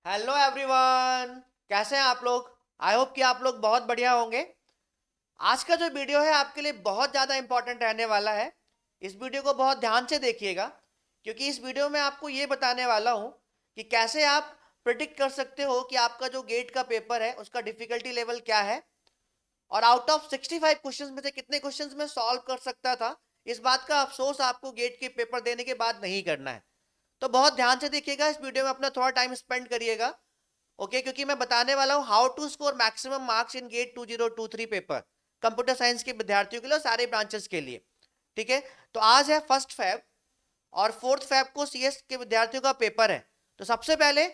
Hello everyone, कैसे हैं आप लोग। आई होप कि आप लोग बहुत बढ़िया होंगे। आज का जो वीडियो है आपके लिए बहुत ज़्यादा इंपॉर्टेंट रहने वाला है। इस वीडियो को बहुत ध्यान से देखिएगा, क्योंकि इस वीडियो में आपको ये बताने वाला हूँ कि कैसे आप प्रिडिक्ट कर सकते हो कि आपका जो गेट का पेपर है उसका डिफिकल्टी लेवल क्या है, और आउट ऑफ 65 क्वेश्चंस में से कितने क्वेश्चंस में सॉल्व कर सकता था। इस बात का अफसोस आपको गेट के पेपर देने के बाद नहीं करना है। तो बहुत ध्यान से देखिएगा, इस वीडियो में अपना थोड़ा टाइम स्पेंड करिएगा। ओके, क्योंकि मैं बताने वाला हूँ how to score maximum marks in GATE 2023 paper, computer science के विद्यार्थियों के लिए और सारे ब्रांचेस के लिए। ठीक है, तो आज है 1 फरवरी और 4 फरवरी को सीएस के विद्यार्थियों का पेपर है। तो सबसे पहले,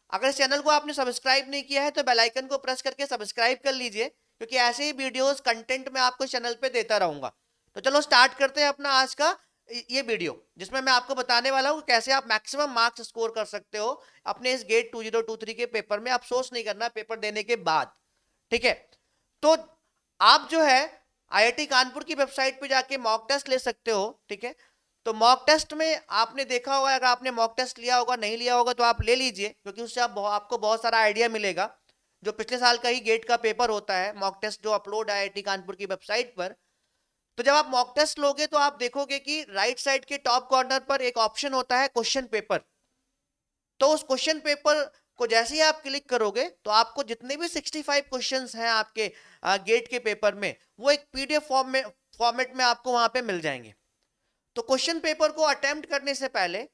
अगर इस चैनल को आपने सब्सक्राइब नहीं किया है तो बेल आइकन को प्रेस करके सब्सक्राइब कर लीजिए, क्योंकि ऐसे ही वीडियोस कंटेंट में आपको चैनल पे देता रहूंगा। तो चलो स्टार्ट करते हैं अपना आज का ये वीडियो, जिसमें मैं आपको बताने वाला हूँ कैसे आप मैक्सिमम मार्क्स स्कोर कर सकते हो अपने इस गेट 2023 के पेपर में। अफसोस नहीं करना पेपर देने के बाद। ठीक है, तो आप जो है आईआईटी कानपुर की वेबसाइट पे जाके मॉक टेस्ट ले सकते हो। ठीक है, तो मॉक टेस्ट में आपने देखा होगा, अगर आपने मॉक टेस्ट लिया होगा, नहीं लिया होगा तो आप ले लीजिए, क्योंकि उससे आपको बहुत सारा आइडिया मिलेगा। जो पिछले साल का ही गेट का पेपर होता है, मॉक टेस्ट जो अपलोड है आईआईटी कानपुर की वेबसाइट पर। तो जब आप मॉक टेस्ट लोगे तो आप देखोगे कि राइट साइड के टॉप कॉर्नर पर एक ऑप्शन होता है क्वेश्चन पेपर। तो उस क्वेश्चन पेपर को जैसे ही आप क्लिक करोगे तो आपको जितने भी 65 क्वेश्चंस हैं आपके गेट के पेपर में, वो एक पीडीएफ फॉर्मेट में आपको वहां पे मिल जाएंगे। तो क्वेश्चन पेपर को अटेम्प्ट करने से पहले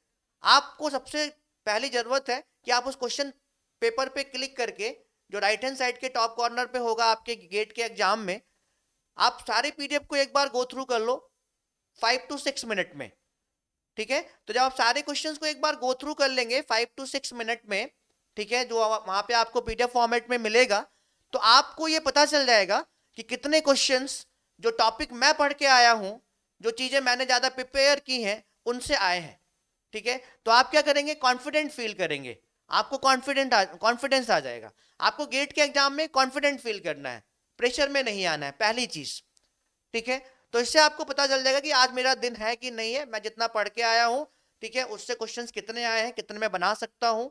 आपको सबसे पहली जरूरत है कि आप उस क्वेश्चन पेपर पे क्लिक करके, जो राइट हैंड साइड के टॉप कॉर्नर पे होगा आपके गेट के एग्जाम में, आप सारे पीडीएफ को एक बार गो थ्रू कर लो 5 to 6 मिनट में। ठीक है, तो जब आप सारे क्वेश्चंस को एक बार गो थ्रू कर लेंगे 5 to 6 मिनट में, ठीक है, जो वहां पे आपको पीडीएफ फॉर्मेट में मिलेगा, तो आपको ये पता चल जाएगा कि कितने क्वेश्चंस जो टॉपिक मैं पढ़ के आया हूं, जो चीजें मैंने ज्यादा प्रिपेयर की हैं, उनसे आए हैं। ठीक है, तो आप क्या करेंगे, कॉन्फिडेंट फील करेंगे। आपको कॉन्फिडेंस आ जाएगा। आपको गेट के एग्जाम में कॉन्फिडेंट फील करना है, प्रेशर में नहीं आना है, पहली चीज। ठीक है, तो इससे आपको पता चल जाएगा कि आज मेरा दिन है कि नहीं है, मैं जितना पढ़ के आया हूं, ठीक है, उससे क्वेश्चंस कितने आए हैं, कितने मैं बना सकता हूं।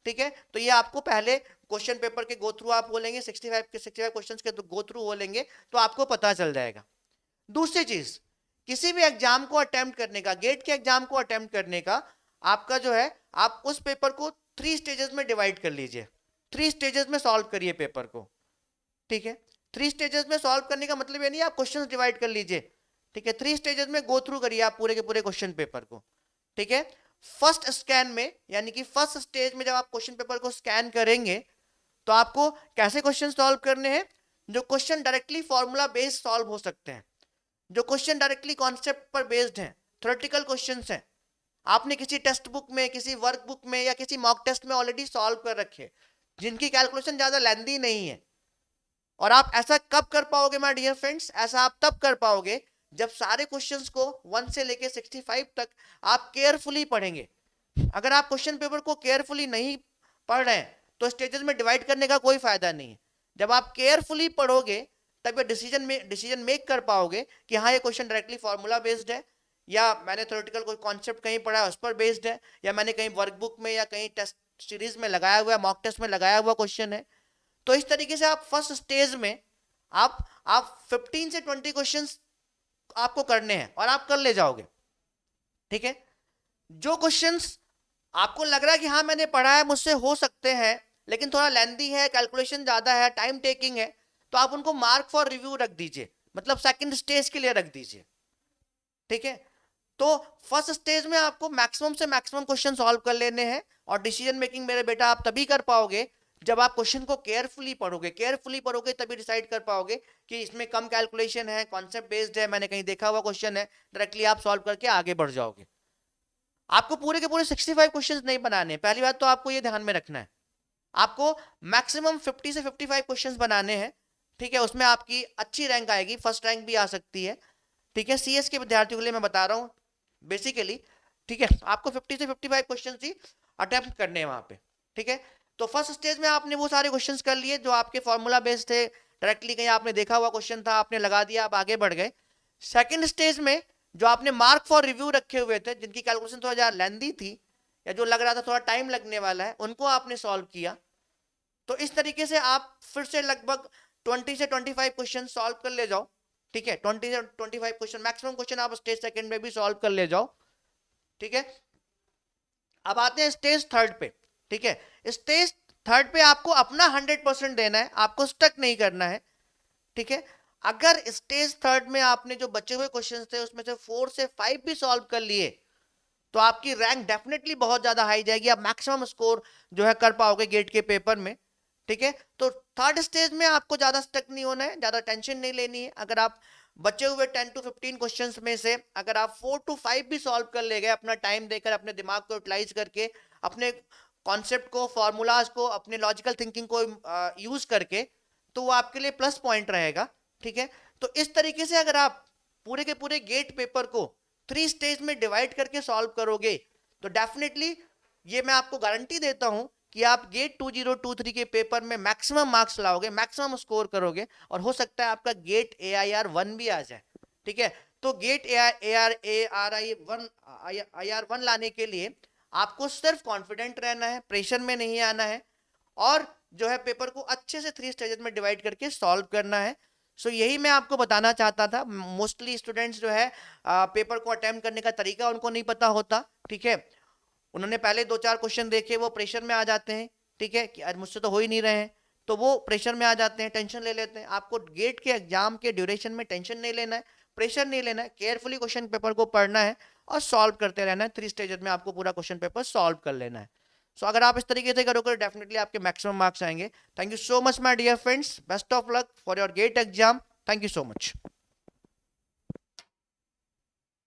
ठीक है, तो ये आपको पहले क्वेश्चन पेपर के गो थ्रू आप हो लेंगे, 65 क्वेश्चंस के गो थ्रू हो लेंगे, तो आपको पता चल जाएगा। दूसरी चीज, किसी भी एग्जाम को अटेम्प्ट करने का, गेट के एग्जाम को अटेम्प्ट करने का, आपका जो है, आप उस पेपर को 3 स्टेजेस में डिवाइड कर लीजिए। 3 स्टेजेस में सॉल्व करिए पेपर को। ठीक है, 3 स्टेजेस में सॉल्व करने का मतलब ये नहीं आप क्वेश्चंस डिवाइड कर लीजिए। ठीक है, 3 स्टेजेस में गो थ्रू करिए आप पूरे के पूरे क्वेश्चन पेपर को। ठीक है, फर्स्ट स्कैन में, यानी कि फर्स्ट स्टेज में जब आप क्वेश्चन पेपर को स्कैन करेंगे, तो आपको कैसे क्वेश्चन सॉल्व करने हैं, जो question directly formula based solve हो सकते हैं, जो क्वेश्चन डायरेक्टली कॉन्सेप्ट पर बेस्ड हैं, थ्योरेटिकल क्वेश्चंस हैं, आपने किसी टेक्स्ट बुक में, किसी वर्क बुक में या किसी मॉक टेस्ट में ऑलरेडी सॉल्व कर रखे, जिनकी कैलकुलेशन ज्यादा लेंदी नहीं है। और आप ऐसा कब कर पाओगे माय डियर फ्रेंड्स, ऐसा आप तब कर पाओगे जब सारे क्वेश्चंस को 1 से लेके 65 तक आप केयरफुली पढ़ेंगे। अगर आप क्वेश्चन पेपर को केयरफुली नहीं पढ़ रहे हैं तो स्टेजेस में डिवाइड करने का कोई फायदा नहीं है। जब आप केयरफुली पढ़ोगे तब ये डिसीजन मेक कर पाओगे कि हाँ, ये क्वेश्चन डायरेक्टली फॉर्मूला बेस्ड है, या मैंने थ्योरेटिकल कोई कॉन्सेप्ट कहीं पढ़ा है उस पर बेस्ड है, या मैंने कहीं वर्कबुक में या कहीं टेस्ट सीरीज में लगाया हुआ, मॉक टेस्ट में लगाया हुआ क्वेश्चन है। तो इस तरीके से आप फर्स्ट स्टेज में आप 15 से 20 क्वेश्चंस आपको करने हैं और आप कर ले जाओगे। ठीक है, जो क्वेश्चंस आपको लग रहा है कि हाँ मैंने पढ़ा है, मुझसे हो सकते हैं, लेकिन थोड़ा लेंदी है, कैलकुलेशन ज्यादा है, टाइम टेकिंग है, तो आप उनको मार्क फॉर रिव्यू रख दीजिए, मतलब सेकंड स्टेज के लिए रख दीजिए। ठीक है, तो फर्स्ट स्टेज में आपको मैक्सिमम से मैक्सिमम क्वेश्चन सॉल्व कर लेने हैं, और डिसीजन मेकिंग मेरे बेटा आप तभी कर पाओगे जब आप क्वेश्चन को केयरफुली पढ़ोगे। केयरफुली पढ़ोगे तभी डिसाइड कर पाओगे कि इसमें कम कैलकुलेशन है, कॉन्सेप्ट बेस्ड है, मैंने कहीं देखा हुआ क्वेश्चन है, डायरेक्टली आप सॉल्व करके आगे बढ़ जाओगे। आपको पूरे के पूरे 65 क्वेश्चन नहीं बनाने, पहली बात तो आपको ये ध्यान में रखना है। आपको मैक्सिमम 50 से 55 क्वेश्चंस बनाने हैं। ठीक है, उसमें आपकी अच्छी रैंक आएगी, फर्स्ट रैंक भी आ सकती है। ठीक है, सीएस के विद्यार्थियों के लिए मैं बता रहा हूँ बेसिकली। ठीक है, आपको 50 से 55 क्वेश्चन ही अटेम्प्ट करने हैं वहां पे। ठीक है, तो फर्स्ट स्टेज में आपने वो सारे क्वेश्चंस कर लिए जो आपके फॉर्मूला बेस्ड थे, डायरेक्टली कहीं आपने देखा हुआ क्वेश्चन था, आपने लगा दिया, आप आगे बढ़ गए। सेकंड स्टेज में जो आपने मार्क फॉर रिव्यू रखे हुए थे, जिनकी कैलकुलेशन थोड़ा ज्यादा लेंदी थी, या जो लग रहा था थोड़ा टाइम लगने वाला है उनको आपने सॉल्व किया। तो इस तरीके से आप फिर से लगभग 20 से 25 क्वेश्चन सॉल्व कर ले जाओ। ठीक है, 20 से 25 क्वेश्चन, मैक्सिमम क्वेश्चन आप स्टेज सेकंड में भी सॉल्व कर ले जाओ। ठीक है, अब आते हैं स्टेज थर्ड पे। ठीक है, स्टेज थर्ड पे आपको अपना 100% देना है, आपको स्टक नहीं करना है। ठीक है, अगर स्टेज थर्ड में आपने जो बचे हुए क्वेश्चंस थे उसमें से 4 से 5 भी सॉल्व कर लिए तो आपकी रैंक डेफिनेटली बहुत ज्यादा हाई जाएगी, आप मैक्सिमम स्कोर जो है कर पाओगे गेट के पेपर में। ठीक है, तो थर्ड स्टेज में आपको ज्यादा स्टक नहीं होना है, ज्यादा टेंशन नहीं लेनी है। अगर आप बचे हुए 10 to 15 क्वेश्चंस में से अगर आप 4 to 5 भी सॉल्व कर ले गए, अपना टाइम देकर, अपने दिमाग को यूटिलाइज करके, अपने कॉन्सेप्ट को, फॉर्मूलाज को, अपने लॉजिकल थिंकिंग को यूज करके, तो वो आपके लिए प्लस पॉइंट रहेगा। ठीक है, तो इस तरीके से अगर आप पूरे के पूरे गेट पेपर को 3 स्टेज में डिवाइड करके सॉल्व करोगे तो डेफिनेटली ये मैं आपको गारंटी देता हूं कि आप गेट 2023 के पेपर में मैक्सिमम मार्क्स लाओगे, मैक्सिमम स्कोर करोगे, और हो सकता है आपका गेट AIR 1 भी आ जाए। ठीक है, तो गेट AR 1 लाने के लिए आपको सिर्फ कॉन्फिडेंट रहना है, प्रेशर में नहीं आना है, और जो है पेपर को अच्छे से 3 स्टेजेस में डिवाइड करके सॉल्व करना है। सो यही मैं आपको बताना चाहता था। मोस्टली स्टूडेंट्स जो है पेपर को अटेम्प्ट करने का तरीका उनको नहीं पता होता। ठीक है, उन्होंने पहले 2-4 क्वेश्चन देखे, वो प्रेशर में आ जाते हैं। ठीक है, कि आज मुझसे तो हो ही नहीं रहे हैं, तो वो प्रेशर में आ जाते हैं, टेंशन ले लेते हैं। आपको गेट के एग्जाम के ड्यूरेशन में टेंशन नहीं लेना है, प्रेशर नहीं लेना है, केयरफुली क्वेश्चन पेपर को पढ़ना है और सॉल्व करते रहना है। 3 स्टेजेस में आपको पूरा क्वेश्चन पेपर सॉल्व कर लेना है। सो अगर आप इस तरीके से करोगे डेफिनेटली आपके मैक्सिमम मार्क्स आएंगे। Thank you so much my dear friends, best of luck for your GATE exam. Thank you so much.